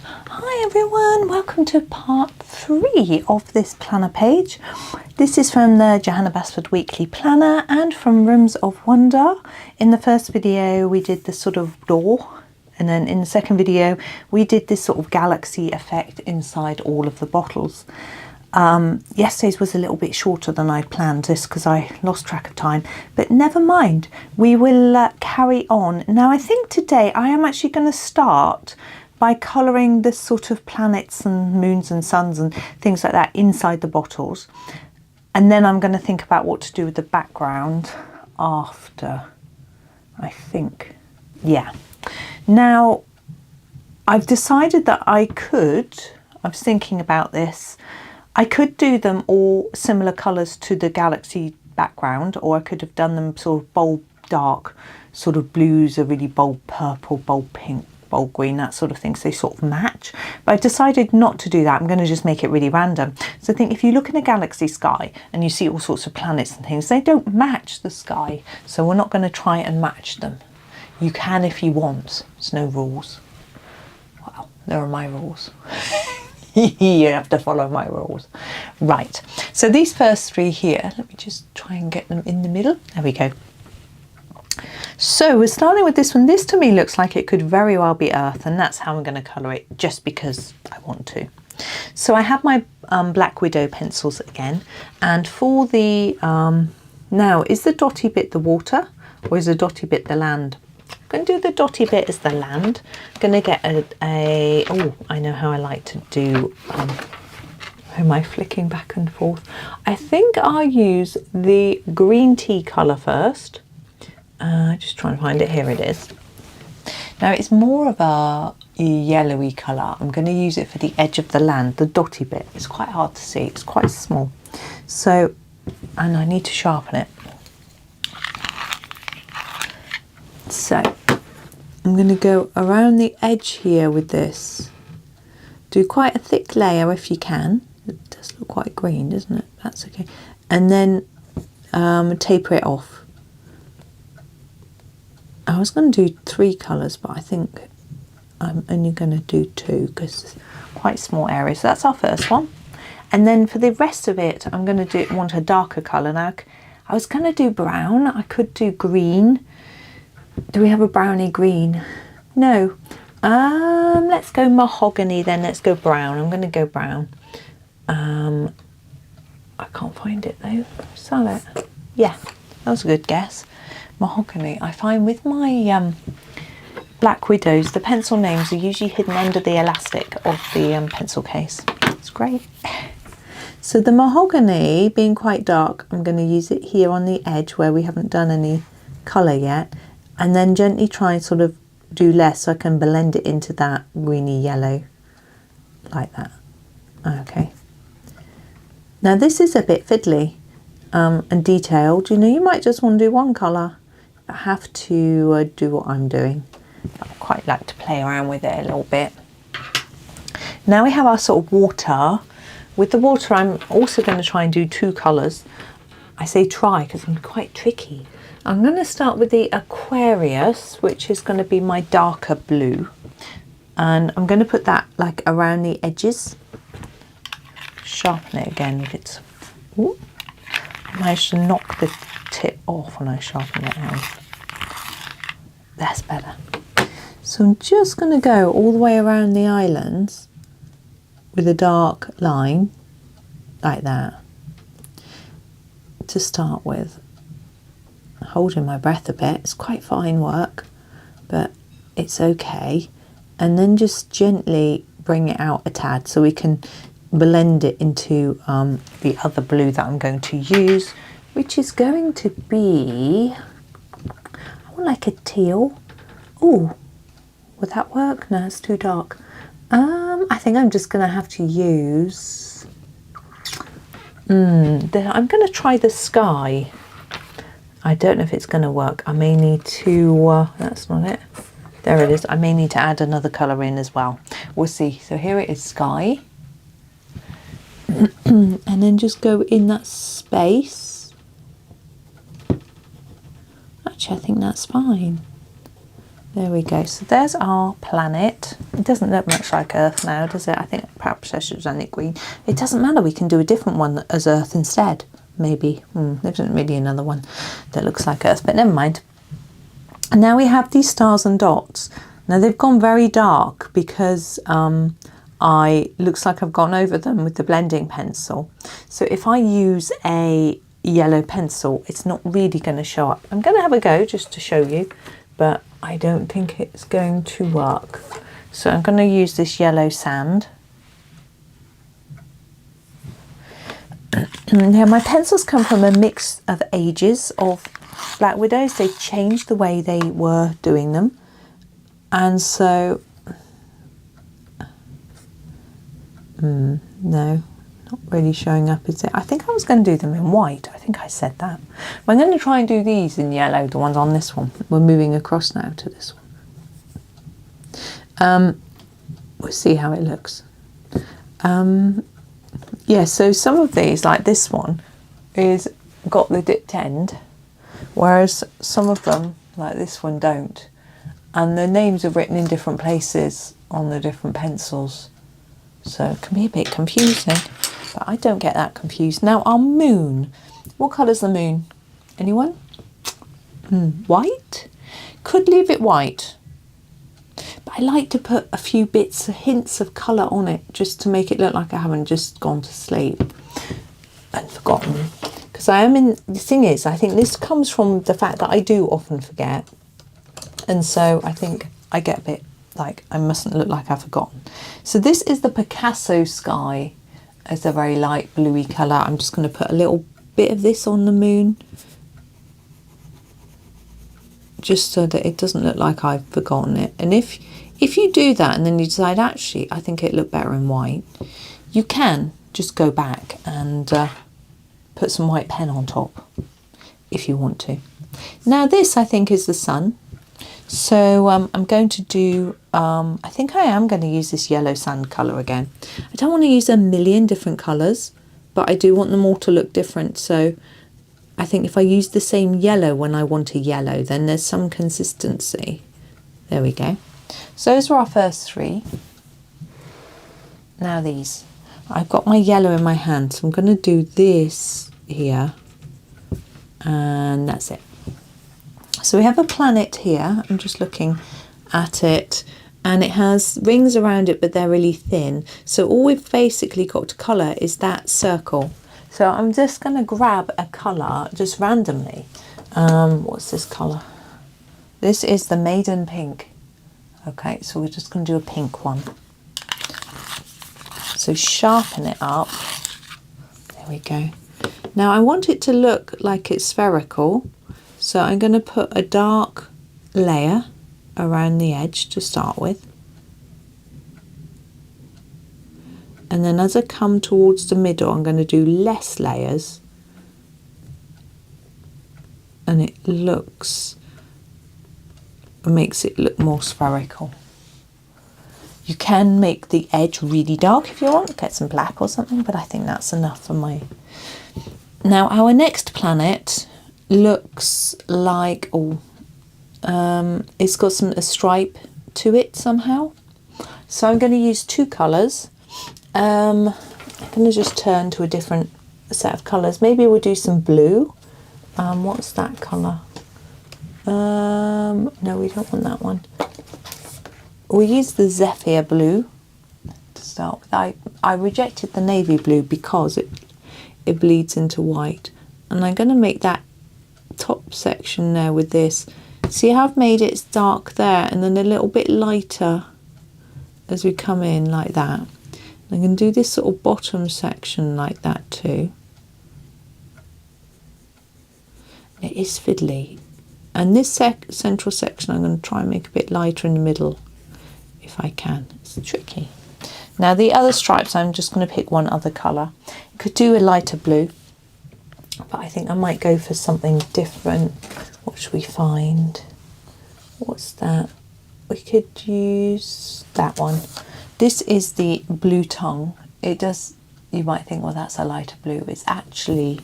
Hi everyone, welcome to part 3 of this planner page. This is from the Johanna Basford weekly planner and from Rooms of Wonder. In the first video we did this sort of door, and then in the second video we did this sort of galaxy effect inside all of the bottles. Yesterday's was a little bit shorter than I planned this because I lost track of time, but never mind, we will carry on. Now I think today I am actually going to start by colouring the sort of planets and moons and suns and things like that inside the bottles, and then I'm going to think about what to do with the background after, I think. Yeah. Now I've decided that I was thinking about this, I could do them all similar colours to the galaxy background, or I could have done them sort of bold dark sort of blues, a really bold purple, bold pink, bold green, that sort of thing, so they sort of match. But I've decided not to do that. I'm going to just make it really random. So I think if you look in a galaxy sky and you see all sorts of planets and things, they don't match the sky, so we're not going to try and match them. You can if you want, there's no rules. Well, there are my rules. You have to follow my rules. Right, so these first three here, let me just try and get them in the middle. There we go. So we're starting with this one. This to me looks like it could very well be Earth, and that's how I'm going to colour it, just because I want to. So I have my Black Widow pencils again, and for the now, is the dotty bit the water or is the dotty bit the land? I'm going to do the dotty bit as the land. I'm going to get oh, I know how I like to do, how am I flicking back and forth? I think I'll use the green tea colour first. Just trying to find it, here it is. Now it's more of a yellowy colour. I'm going to use it for the edge of the land, the dotty bit. It's quite hard to see, it's quite small. So, and I need to sharpen it. So I'm going to go around the edge here with this. Do quite a thick layer if you can. It does look quite green, doesn't it? That's okay. And then taper it off. I was going to do 3 colours, but I think I'm only going to do 2 because it's quite small areas. So that's our first one. And then for the rest of it, I'm going to want a darker colour. Now, I was going to do brown. I could do green. Do we have a browny green? No. Let's go mahogany then. Let's go brown. I'm going to go brown. I can't find it though. Sell it. Yeah, that was a good guess. Mahogany. I find with my Black Widows, the pencil names are usually hidden under the elastic of the pencil case. It's great. So the mahogany, being quite dark, I'm going to use it here on the edge where we haven't done any colour yet, and then gently try and sort of do less so I can blend it into that greeny yellow, like that. Okay. Now this is a bit fiddly and detailed. You know, you might just want to do one colour. I have to do what I'm doing. I quite like to play around with it a little bit. Now we have our sort of water. With the water, I'm also going to try and do 2 colours. I say try because I'm quite tricky. I'm going to start with the Aquarius, which is going to be my darker blue. And I'm going to put that like around the edges. Sharpen it again if it's... Ooh, I managed to knock the tip off when I sharpen it out. That's better. So I'm just going to go all the way around the islands with a dark line like that to start with. Holding my breath a bit. It's quite fine work, but it's okay. And then just gently bring it out a tad so we can blend it into the other blue that I'm going to use, which is going to be, I want like a teal. Oh, would that work? No, it's too dark. I think I'm just going to have to use, I'm going to try the sky. I don't know if it's going to work. I may need to, that's not it. There it is. I may need to add another colour in as well. We'll see. So here it is, sky. And then just go in that space. Actually, I think that's fine. There we go. So there's our planet. It doesn't look much like Earth now, does it? I think perhaps I should have done it green. It doesn't matter. We can do a different one as Earth instead. Maybe. There isn't really another one that looks like Earth, but never mind. And now we have these stars and dots. Now they've gone very dark because looks like I've gone over them with the blending pencil. So if I use a yellow pencil, it's not really going to show up. I'm going to have a go just to show you, but I don't think it's going to work. So I'm going to use this yellow sand. Now my pencils come from a mix of ages of Black Widows. They changed the way they were doing them. And so, no, not really showing up, is it? I think I was going to do them in white. I think I said that. But I'm going to try and do these in yellow, the ones on this one. We're moving across now to this one. We'll see how it looks. Yeah, so some of these, like this one, is got the dipped end, whereas some of them, like this one, don't. And the names are written in different places on the different pencils. So it can be a bit confusing, but I don't get that confused. Now our moon, what colour's the moon? Anyone? White? Could leave it white. But I like to put a few bits, hints of colour on it, just to make it look like I haven't just gone to sleep and forgotten. Because the thing is, I think this comes from the fact that I do often forget. And so I think I get a bit like I mustn't look like I've forgotten. So this is the Picasso sky as a very light bluey colour. I'm just going to put a little bit of this on the moon, just so that it doesn't look like I've forgotten it. And if you do that and then you decide, actually, I think it looked better in white, you can just go back and put some white pen on top if you want to. Now this, I think, is the sun. So I'm going to do, I think I am going to use this yellow sand colour again. I don't want to use a million different colours, but I do want them all to look different. So I think if I use the same yellow when I want a yellow, then there's some consistency. There we go. So those were our first three. Now these. I've got my yellow in my hand, so I'm going to do this here. And that's it. So we have a planet here. I'm just looking at it, and it has rings around it, but they're really thin. So all we've basically got to colour is that circle. So I'm just going to grab a colour just randomly. What's this colour? This is the Maiden pink. Okay, so we're just going to do a pink one. So sharpen it up. There we go. Now I want it to look like it's spherical. So I'm going to put a dark layer around the edge to start with. And then as I come towards the middle, I'm going to do less layers. And it makes it look more spherical. You can make the edge really dark if you want, get some black or something, but I think that's enough for my... Now our next planet looks like, it's got a stripe to it somehow. So I'm going to use two colours. I'm going to just turn to a different set of colours. Maybe we'll do some blue. What's that colour? No, we don't want that one. We'll use the Zephyr blue to start with. I rejected the navy blue because it bleeds into white. And I'm going to make that top section there with this. See how I've made it dark there and then a little bit lighter as we come in like that. I'm going to do this sort of bottom section like that too. It is fiddly. And this central section I'm going to try and make a bit lighter in the middle if I can. It's tricky. Now the other stripes, I'm just going to pick one other colour. You could do a lighter blue, but I think I might go for something different. What should we find? What's that? We could use that one. This is the blue tongue. It does, you might think, well, that's a lighter blue. It's actually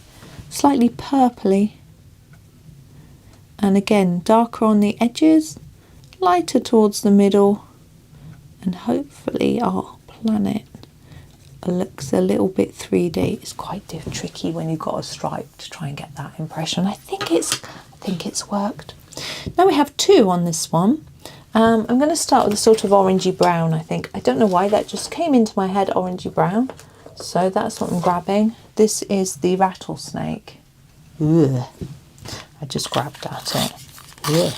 slightly purpley. And again, darker on the edges, lighter towards the middle, and hopefully our planet looks a little bit 3D. It's quite tricky when you've got a stripe to try and get that impression. I think it's worked. Now we have 2 on this one. I'm going to start with a sort of orangey brown, I think. I don't know why that just came into my head, orangey brown. So that's what I'm grabbing. This is the rattlesnake. Ugh. I just grabbed at it. Ugh.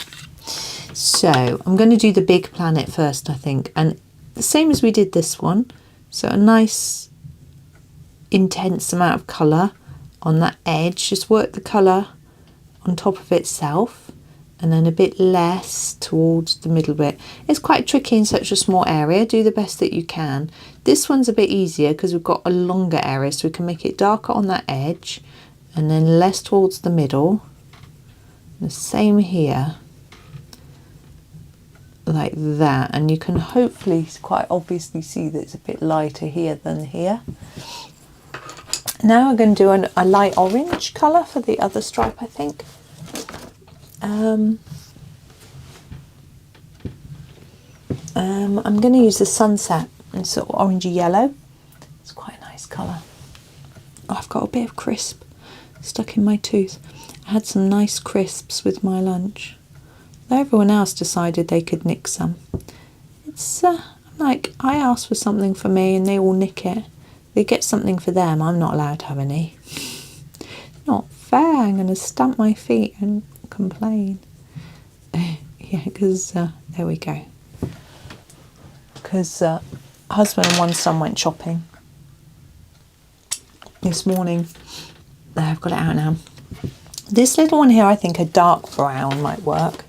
So I'm going to do the big planet first, I think. And the same as we did this one. So a nice intense amount of colour on that edge. Just work the colour on top of itself. And then a bit less towards the middle bit. It's quite tricky in such a small area. Do the best that you can. This one's a bit easier because we've got a longer area, so we can make it darker on that edge and then less towards the middle. The same here, like that. And you can hopefully quite obviously see that it's a bit lighter here than here. Now we're going to do a light orange colour for the other stripe, I think. I'm going to use the sunset and sort of orangey yellow. It's quite a nice colour. Oh, I've got a bit of crisp stuck in my tooth. I had some nice crisps with my lunch. Though everyone else decided they could nick some. It's like I asked for something for me and they all nick it. They get something for them. I'm not allowed to have any. Not fair. I'm going to stamp my feet and complain. Yeah, because there we go. Because husband and one son went shopping this morning. I've got it out now. This little one here, I think a dark brown might work.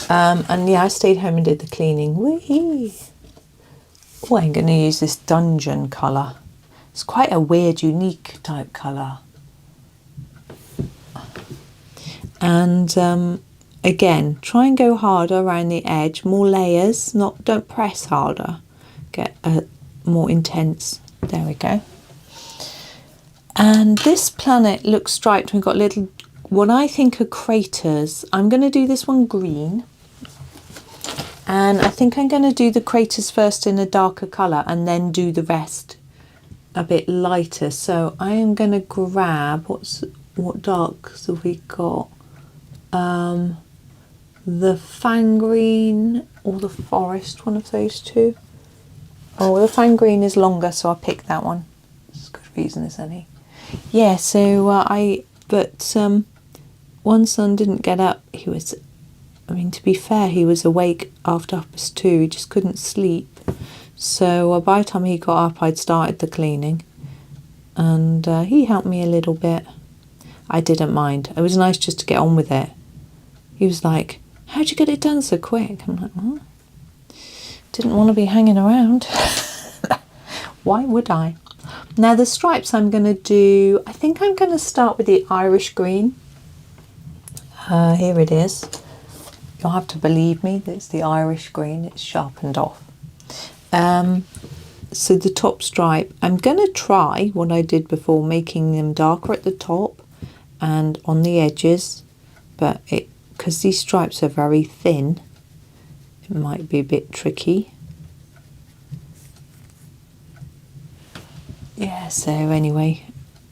And yeah, I stayed home and did the cleaning. Whee! Oh, I'm going to use this dungeon colour. It's quite a weird, unique type colour. And again, try and go harder around the edge, more layers, don't press harder. Get a more intense. There we go. And this planet looks striped. We've got little, what I think are craters. I'm going to do this one green. And I think I'm going to do the craters first in a darker colour and then do the rest a bit lighter. So I am going to grab, what darks have we got? The fang green or the forest, one of those two. Oh, the fang green is longer, so I'll pick that one. It's a good reason, is any. Yeah, so one son didn't get up. He was, I mean, to be fair, he was awake after 2:30. He just couldn't sleep. So by the time he got up, I'd started the cleaning. And he helped me a little bit. I didn't mind. It was nice just to get on with it. He was like, how'd you get it done so quick? I'm like, well, didn't want to be hanging around. Why would I? Now the stripes I'm going to do, I think I'm going to start with the Irish green. Here it is. You'll have to believe me that it's the Irish green. It's sharpened off. So the top stripe, I'm going to try what I did before, making them darker at the top and on the edges. But because these stripes are very thin, it might be a bit tricky. Yeah, so anyway,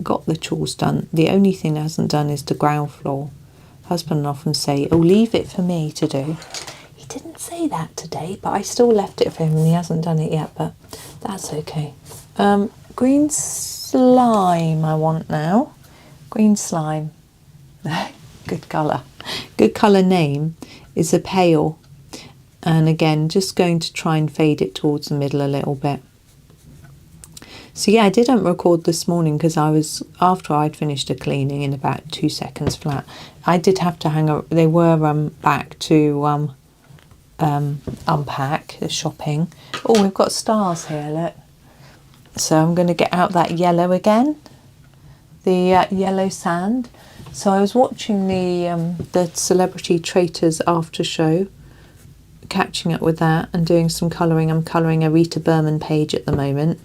got the chores done. The only thing that hasn't done is the ground floor. Husband often say, oh, leave it for me to do. He didn't say that today, but I still left it for him and he hasn't done it yet, but that's okay. Green slime I want now. Green slime. Good colour. Good colour name is a pale. And again, just going to try and fade it towards the middle a little bit. So yeah, I didn't record this morning because I was, after I'd finished the cleaning in about 2 seconds flat, I did have to hang up. They were back to unpack the shopping. Oh, we've got stars here, look. So I'm going to get out that yellow again, the yellow sand. So I was watching the Celebrity Traitors after show, catching up with that and doing some colouring. I'm colouring a Rita Berman page at the moment.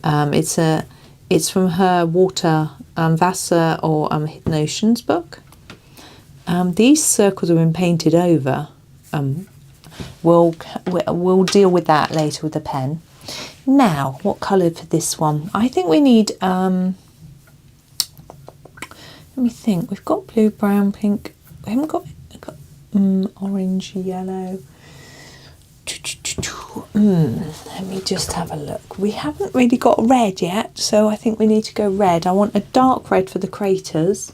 It's from her Water Vassar or Hidden Oceans book. These circles have been painted over, we'll deal with that later with the pen. Now, what colour for this one? I think we need, let me think, we've got blue, brown, pink, we haven't got orange, yellow. Let me just have a look. We haven't really got red yet, so I think we need to go red. I want a dark red for the craters.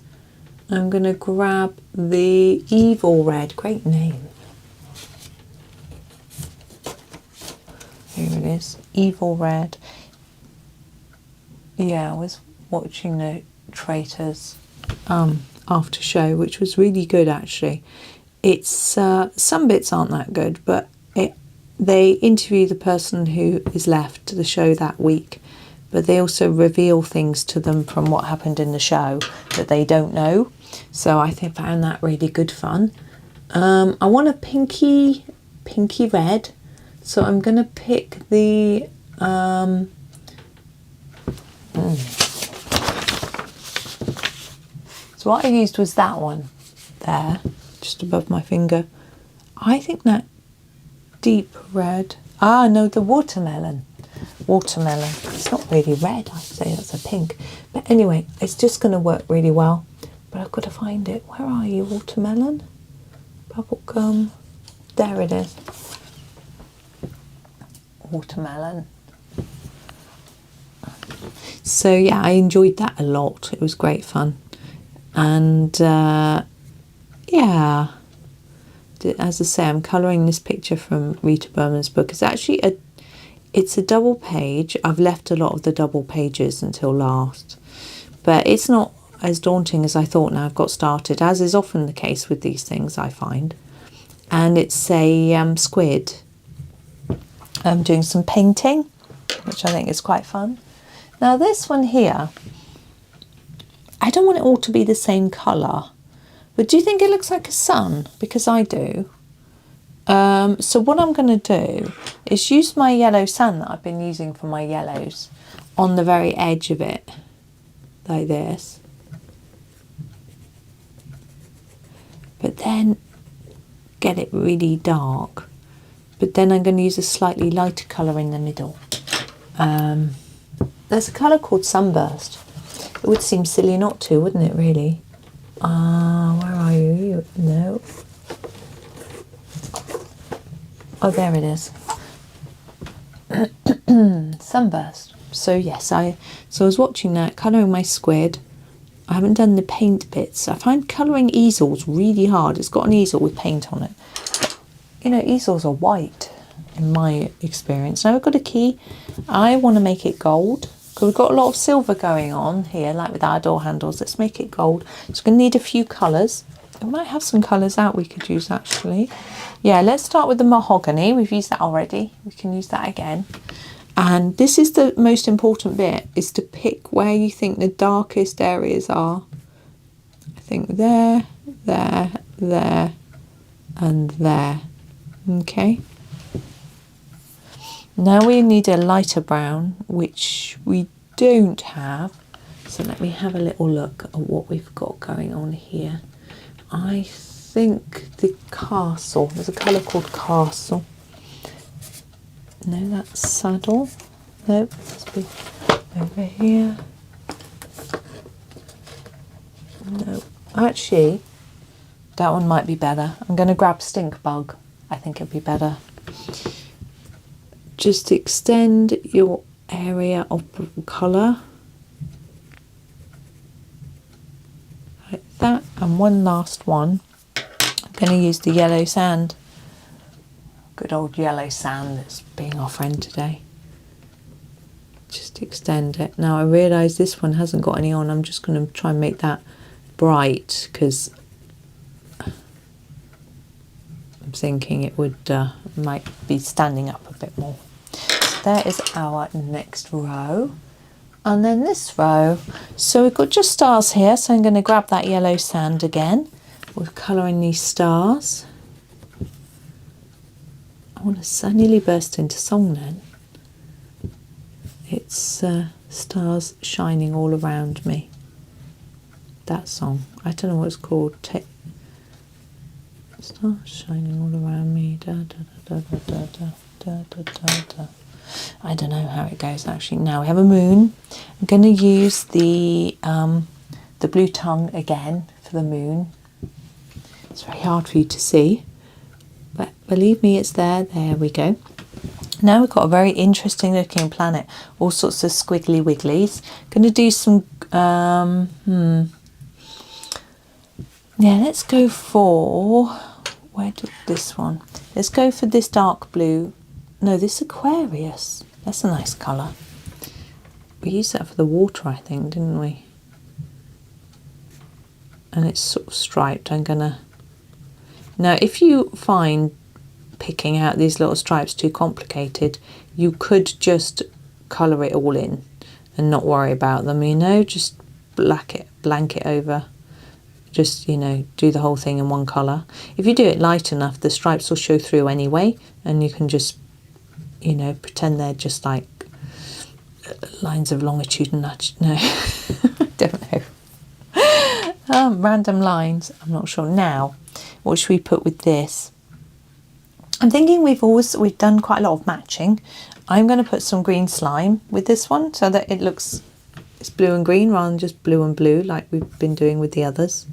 I'm going to grab the evil red. Great name. Here it is. Evil red. Yeah, I was watching the Traitors after show, which was really good actually. It's some bits aren't that good, but they interview the person who is left the show that week, but they also reveal things to them from what happened in the show that they don't know. So I found that really good fun. I want a pinky red, so I'm going to pick the so what I used was that one there, just above my finger. I think that deep red, no, the watermelon. It's not really red, I'd say that's a pink, but anyway, it's just going to work really well. But I've got to find it. Where are you? Watermelon, bubblegum, there it is. Watermelon. So yeah, I enjoyed that a lot. It was great fun. And yeah, as I say, I'm colouring this picture from Rita Berman's book. It's actually it's a double page. I've left a lot of the double pages until last, but it's not as daunting as I thought now I've got started, as is often the case with these things, I find. And it's a squid. I'm doing some painting, which I think is quite fun. Now this one here, I don't want it all to be the same colour, but do you think it looks like a sun? Because I do. So what I'm going to do is use my yellow sand that I've been using for my yellows on the very edge of it, like this. But then get it really dark. But then I'm going to use a slightly lighter colour in the middle. There's a colour called sunburst. It would seem silly not to, wouldn't it, really? Where are you? No. Oh, there it is. Sunburst. So yes, I was watching that, colouring my squid. I haven't done the paint bits. I find colouring easels really hard. It's got an easel with paint on it. You know, easels are white in my experience. Now I've got a key. I want to make it gold, because we've got a lot of silver going on here, like with our door handles. Let's make it gold. So we're going to need a few colours. We might have some colours out we could use actually. Yeah, let's start with the mahogany. We've used that already. We can use that again. And this is the most important bit, is to pick where you think the darkest areas are. I think there, there, there, and there. Okay. Now we need a lighter brown, which we don't have. So let me have a little look at what we've got going on here. I think the castle, there's a colour called castle. No, that's saddle. Nope, must be over here. No, actually, that one might be better. I'm going to grab stink bug. I think it'd be better. Just extend your area of colour. Like that. And one last one. I'm going to use the yellow sand. Good old yellow sand that's being our friend today. Just extend it. Now I realise this one hasn't got any on. I'm just going to try and make that bright, because I'm thinking it would might be standing up a bit more. So there is our next row. And then this row, so we've got just stars here, so I'm going to grab that yellow sand again. We're colouring these stars. I nearly burst into song then. It's stars shining all around me. That song. I don't know what it's called. Stars shining all around me. Da, da, da, da, da, da, da, da, da, da. I don't know how it goes actually. Now we have a moon. I'm going to use the blue tongue again for the moon. It's very hard for you to see, but believe me, it's there. There we go. Now we've got a very interesting looking planet, all sorts of squiggly wigglies. Going to do some, yeah, let's go for, where did this one? Let's go for this dark blue. No, this aquarius. That's a nice colour. We used that for the water, I think, didn't we? And it's sort of striped. I'm going to, now if you find picking out these little stripes too complicated, you could just colour it all in and not worry about them, you know, just blanket over, just, you know, do the whole thing in one colour. If you do it light enough, the stripes will show through anyway, and you can just, you know, pretend they're just like lines of longitude and latitude. No, I don't know. Random lines, I'm not sure. Now, what should we put with this? I'm thinking we've done quite a lot of matching. I'm going to put some green slime with this one so that it looks, it's blue and green rather than just blue and blue like we've been doing with the others.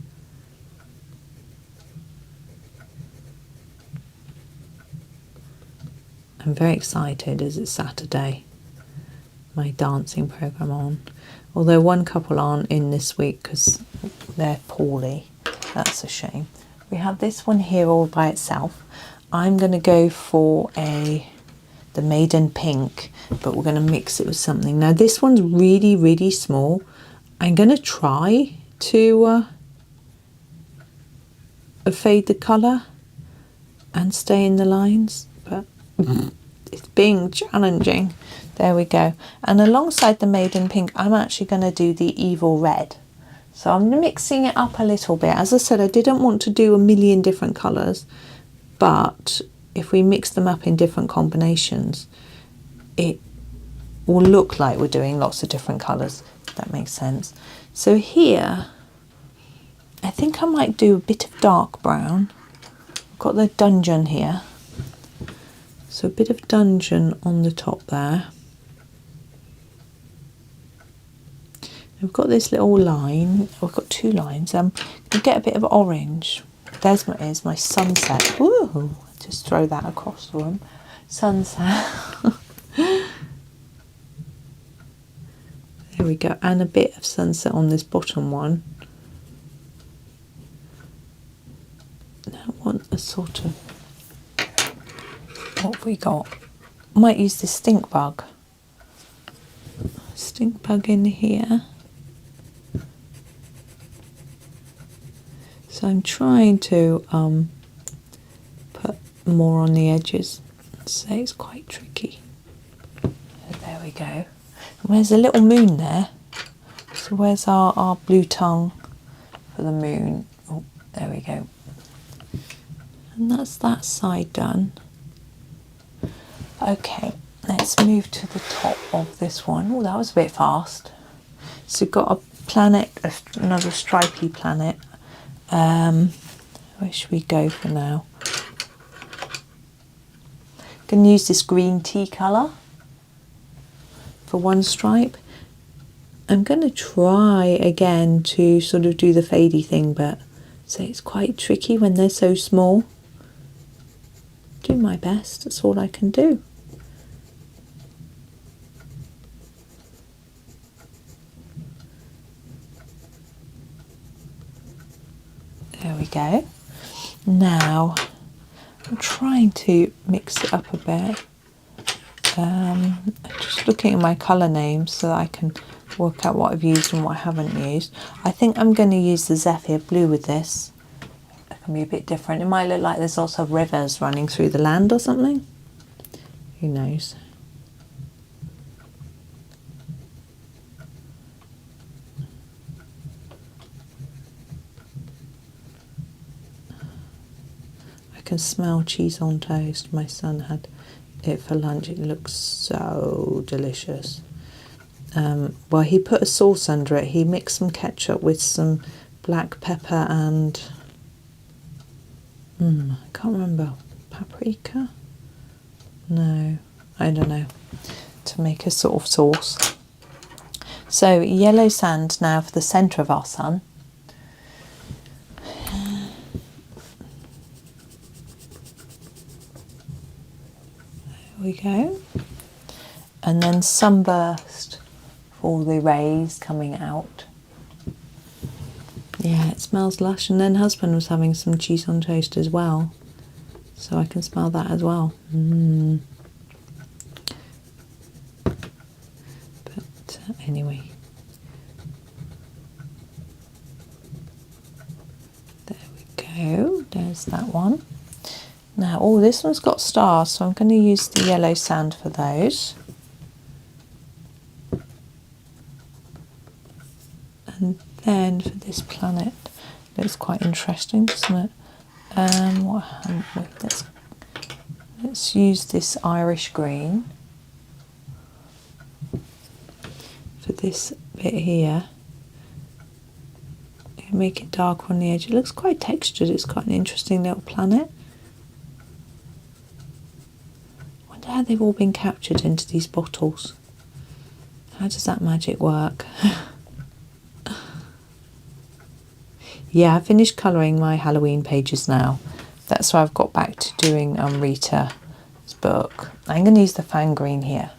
I'm very excited as it's Saturday. My dancing programme on. Although one couple aren't in this week because they're poorly. That's a shame. We have this one here all by itself. I'm going to go for the maiden pink, but we're going to mix it with something. Now this one's really, really small. I'm going to try to fade the colour and stay in the lines, but it's being challenging. There we go. And alongside the maiden pink, I'm actually going to do the evil red. So I'm mixing it up a little bit. As I said, I didn't want to do a million different colours, but if we mix them up in different combinations, it will look like we're doing lots of different colours, if that makes sense. So here, I think I might do a bit of dark brown. I've got the dungeon here. So a bit of dungeon on the top there. I've got this little line. I've got two lines. I'll get a bit of orange. There's my sunset. Ooh, just throw that across the room. Sunset. There we go. And a bit of sunset on this bottom one. Now I want a sort of, what have we got? Might use this stink bug. Stink bug in here. So I'm trying to put more on the edges. So it's quite tricky. There we go. And there's a little moon there. So where's our blue tongue for the moon? Oh, there we go. And that's that side done. Okay, let's move to the top of this one. Oh, that was a bit fast. So we've got a planet, another stripy planet. Where should we go for now? I'm going to use this green tea colour for one stripe. I'm going to try again to sort of do the fadey thing, but so it's quite tricky when they're so small. Do my best, that's all I can do. There we go. Now I'm trying to mix it up a bit. Just looking at my colour names so that I can work out what I've used and what I haven't used. I think I'm going to use the zephyr blue with this. It can be a bit different. It might look like there's also rivers running through the land or something. Who knows? I can smell cheese on toast. My son had it for lunch. It looks so delicious. Well, he put a sauce under it. He mixed some ketchup with some black pepper and I can't remember. Paprika? No, I don't know. To make a sort of sauce. So yellow sand now for the centre of our sun. There we go. And then sunburst for all the rays coming out. Yeah, it smells lush. And then husband was having some cheese on toast as well. So I can smell that as well. But anyway. There we go. There's that one. Now, oh, this one's got stars, so I'm going to use the yellow sand for those. And then for this planet, looks quite interesting, doesn't it? Let's use this Irish green for this bit here. Make it darker on the edge. It looks quite textured. It's quite an interesting little planet. I wonder how they've all been captured into these bottles. How does that magic work? Yeah, I finished colouring my Halloween pages now. That's why I've got back to doing Rita's book. I'm going to use the fang green here.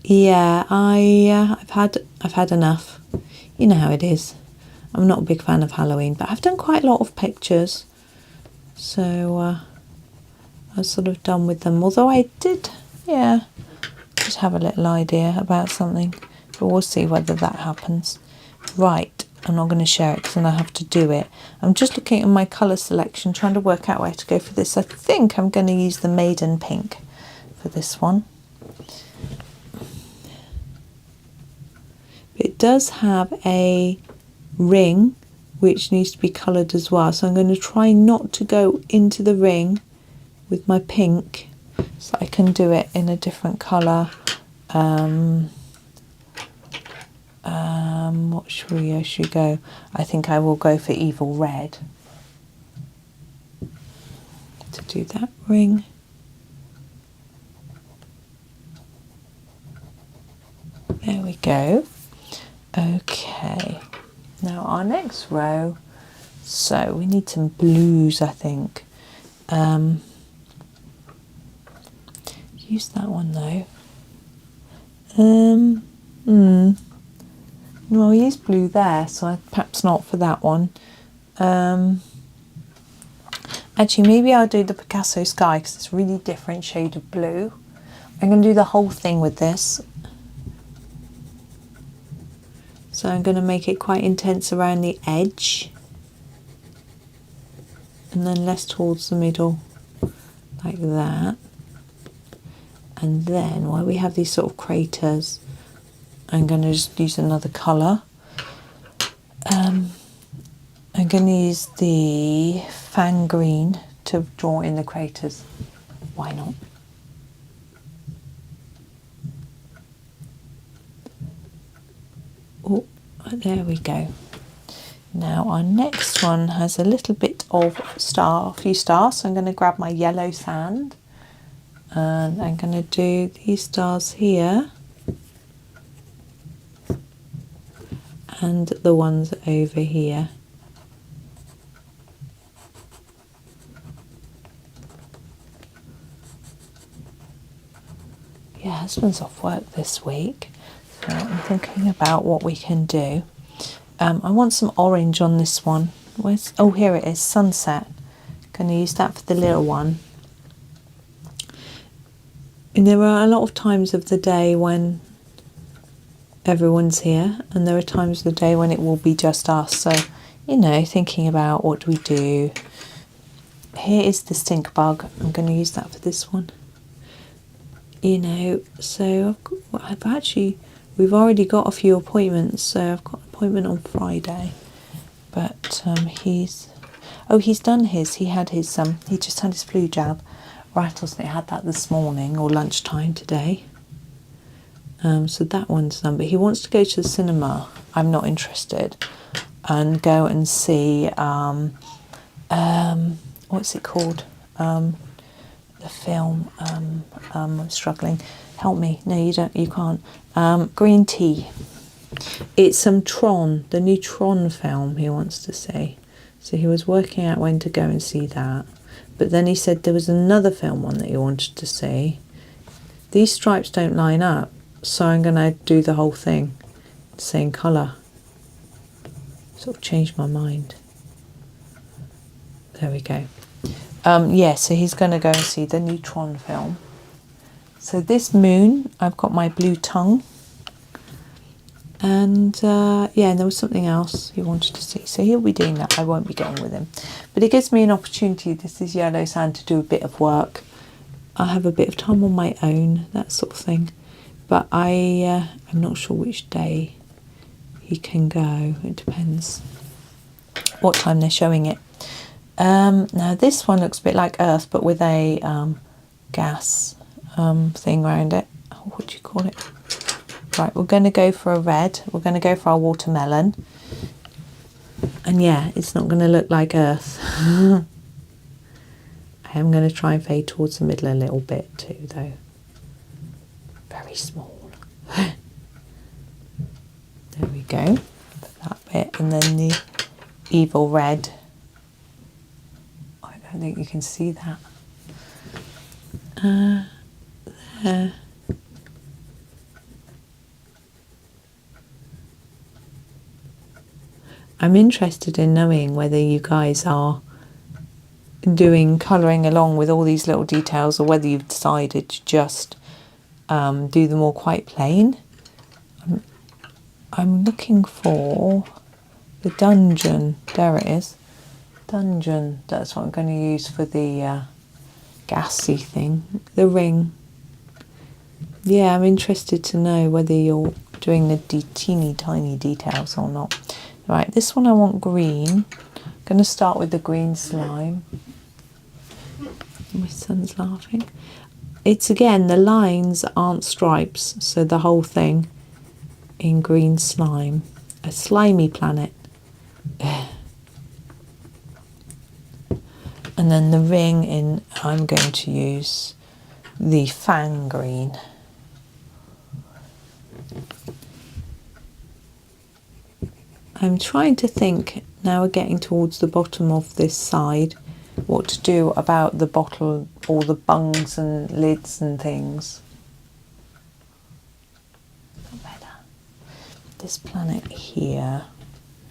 Yeah, I've had enough. You know how it is. I'm not a big fan of Halloween, but I've done quite a lot of pictures, so I was sort of done with them. Although I did, yeah, just have a little idea about something, but we'll see whether that happens. Right, I'm not going to share it because then I have to do it. I'm just looking at my colour selection, trying to work out where to go for this. I think I'm going to use the maiden pink for this one. It does have a ring which needs to be coloured as well, so I'm going to try not to go into the ring with my pink, so I can do it in a different colour. What should we go? I think I will go for evil red to do that ring. There we go. Okay, now our next row, so we need some blues, I think. Use that one though. Well, I used blue there, so perhaps not for that one. Actually, maybe I'll do the Picasso Sky because it's a really different shade of blue. I'm going to do the whole thing with this. So I'm going to make it quite intense around the edge and then less towards the middle, like that. And then while we have these sort of craters, I'm going to just use another colour. I'm going to use the fang green to draw in the craters. Why not? Oh, there we go. Now our next one has a little bit of a few stars, so I'm going to grab my yellow sand and I'm going to do these stars here and the ones over here. Yeah, husband's off work this week, so I'm thinking about what we can do. I want some orange on this one. Oh, here it is, sunset. Going to use that for the little one. And there are a lot of times of the day when everyone's here, and there are times of the day when it will be just us. So, you know, thinking about what do we do. Here is the stink bug. I'm going to use that for this one. You know, so we've already got a few appointments. So I've got an appointment on Friday, but he's done his. He just had his flu jab. Rattlesnake had that this morning or lunchtime today. So that one's done. But he wants to go to the cinema. I'm not interested. and go and see what's it called? The film. I'm struggling. Help me. No, you don't. You can't. Green Tea. It's some Tron, the new Tron film he wants to see. So he was working out when to go and see that. But then he said there was another film one that he wanted to see. These stripes don't line up, so I'm going to do the whole thing, same colour. Sort of changed my mind. There we go. Yeah, so he's going to go and see the new Tron film. So this moon, I've got my blue tongue. And yeah, and there was something else he wanted to see. So he'll be doing that. I won't be getting with him. But it gives me an opportunity, this is yellow sand, to do a bit of work. I have a bit of time on my own, that sort of thing. But I'm not sure which day he can go. It depends what time they're showing it. Now this one looks a bit like Earth, but with a gas thing around it. Oh, what do you call it? Right, we're going to go for a red. We're going to go for our watermelon. And yeah, it's not going to look like Earth. I am going to try and fade towards the middle a little bit too, though. Very small. There we go. For that bit. And then the evil red. I don't think you can see that. There. I'm interested in knowing whether you guys are doing colouring along with all these little details, or whether you've decided to just do them all quite plain. I'm looking for the dungeon. There it is. Dungeon. That's what I'm going to use for the gassy thing. The ring. Yeah, I'm interested to know whether you're doing the teeny tiny details or not. Right, this one I want green. I'm going to start with the green slime. My son's laughing. It's again, the lines aren't stripes, so the whole thing in green slime. A slimy planet. And then the ring in, I'm going to use the fang green. I'm trying to think, now we're getting towards the bottom of this side, what to do about the bottle, all the bungs and lids and things. Better. This planet here.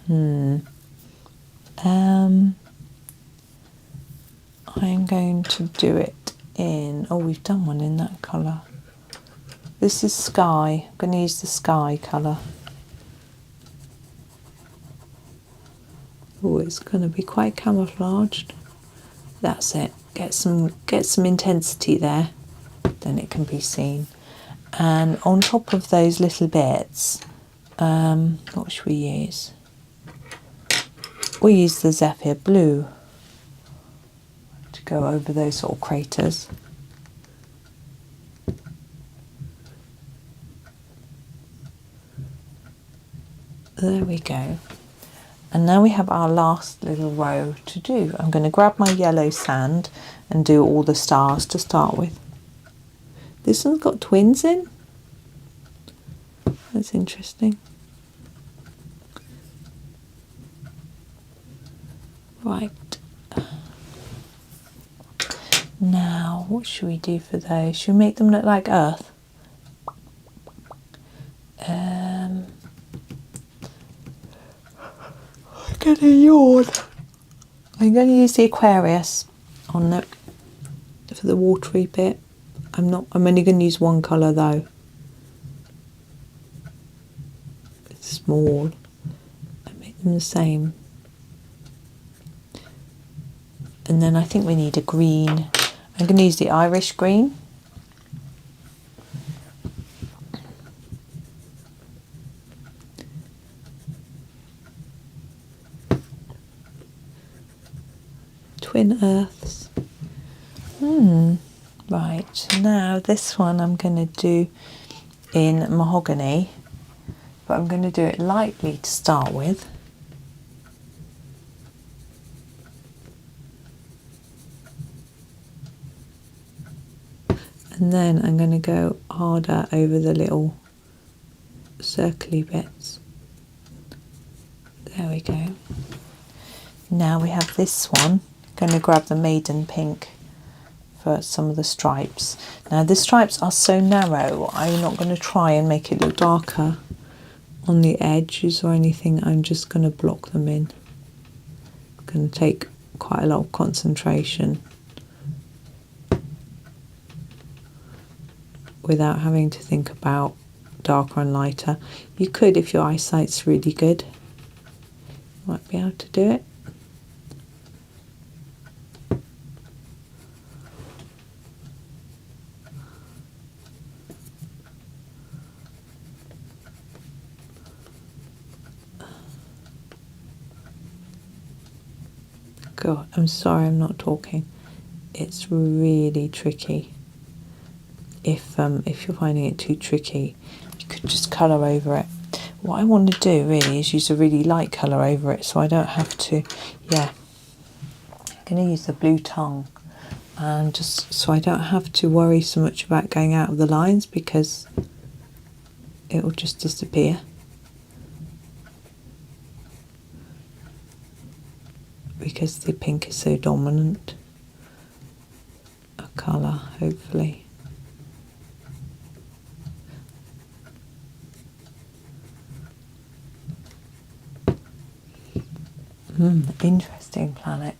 I'm going to do it in, oh, we've done one in that colour. This is Skye. I'm going to use the Skye colour. Oh, it's going to be quite camouflaged. That's it. Get some intensity there, then it can be seen. And on top of those little bits, what should we use? We'll use the Zephyr blue to go over those sort of craters. There we go. And now we have our last little row to do. I'm going to grab my yellow sand and do all the stars to start with. This one's got twins in. That's interesting. Right. Now, what should we do for those? Should we make them look like Earth? I'm gonna yawn. I'm going to use the Aquarius on the for the watery bit. I'm only going to use one colour though. It's small. I make them the same. And then I think we need a green. I'm going to use the Irish green. Twin Earths. Right, now this one I'm going to do in mahogany, but I'm going to do it lightly to start with. And then I'm going to go harder over the little circly bits. There we go. Now we have this one. Going to grab the maiden pink for some of the stripes. Now the stripes are so narrow, I'm not going to try and make it look darker on the edges or anything. I'm just going to block them in. It's going to take quite a lot of concentration without having to think about darker and lighter. You could, if your eyesight's really good, you might be able to do it. God, I'm sorry I'm not talking. It's really tricky. If you're finding it too tricky, you could just colour over it. What I want to do really is use a really light colour over it, so I don't have to. Yeah, I'm going to use the blue tongue, and just so I don't have to worry so much about going out of the lines, because it will just disappear. Because the pink is so dominant a colour, hopefully. Interesting planet.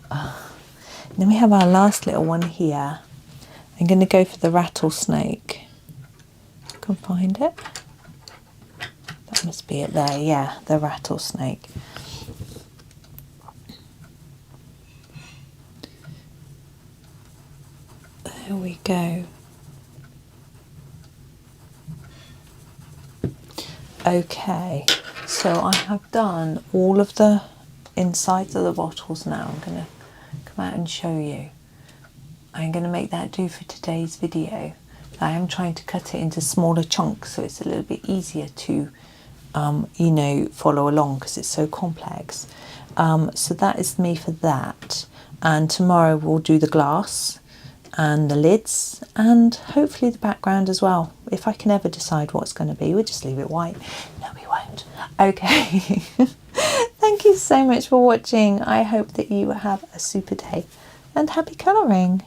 Then we have our last little one here. I'm going to go for the rattlesnake. I can find it. That must be it there. Yeah, the rattlesnake. There we go. Okay, so I have done all of the insides of the bottles now. I'm going to come out and show you. I'm going to make that do for today's video. I am trying to cut it into smaller chunks so it's a little bit easier to, you know, follow along because it's so complex. So that is me for that. And tomorrow we'll do the glass and the lids and hopefully the background as well. If I can ever decide what it's going to be, we'll just leave it white. No, we won't. Okay. Thank you so much for watching. I hope that you have a super day and happy colouring.